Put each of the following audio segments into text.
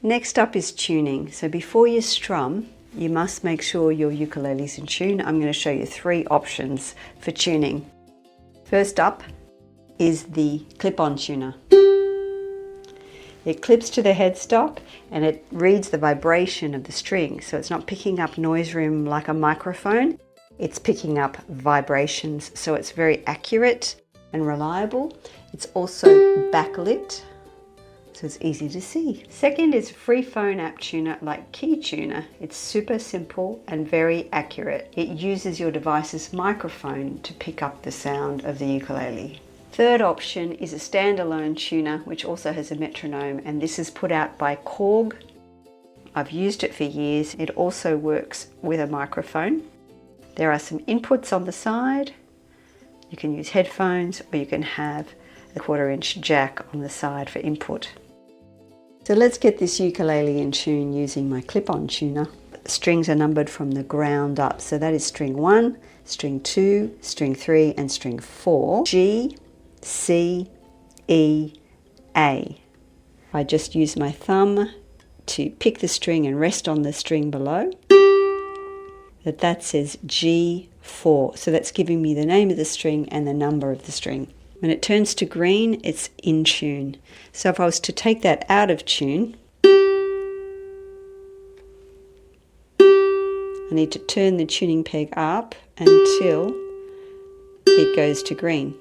Next up is tuning. So before you strum, you must make sure your ukulele's in tune. I'm going to show you 3 options for tuning. First up is the clip-on tuner. It clips to the headstock and it reads the vibration of the string. So it's not picking up noise room like a microphone. It's picking up vibrations. So it's very accurate and reliable. It's also backlit, so it's easy to see. Second is free phone app tuner like Key Tuner. It's super simple and very accurate. It uses your device's microphone to pick up the sound of the ukulele. Third option is a standalone tuner which also has a metronome, and this is put out by Korg. I've used it for years. It also works with a microphone. There are some inputs on the side. You can use headphones or you can have a 1/4-inch jack on the side for input. So let's get this ukulele in tune using my clip-on tuner. Strings are numbered from the ground up. So that is string 1, string 2, string 3 and string 4. G, C, E, A. I just use my thumb to pick the string and rest on the string below. That says G4. So that's giving me the name of the string and the number of the string. When it turns to green, it's in tune. So if I was to take that out of tune, I need to turn the tuning peg up until it goes to green.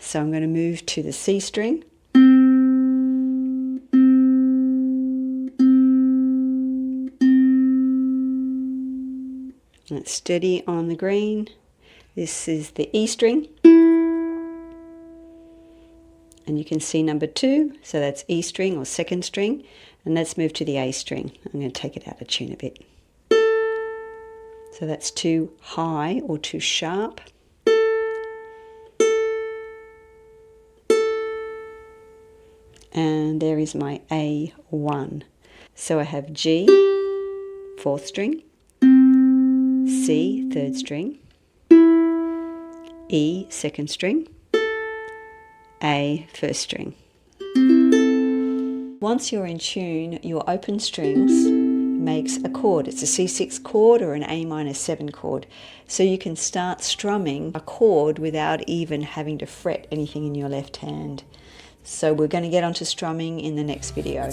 So I'm going to move to the C string. It's steady on the green. This is the E string. And you can see number 2, so that's E string or second string. And let's move to the A string. I'm going to take it out of tune a bit. So that's too high or too sharp. And there is my A1. So I have G, 4th string, C, 3rd string, E, 2nd string, A, 1st string. Once you're in tune, your open strings makes a chord. It's a C6 chord or an A-7 chord. So you can start strumming a chord without even having to fret anything in your left hand. So we're going to get onto strumming in the next video.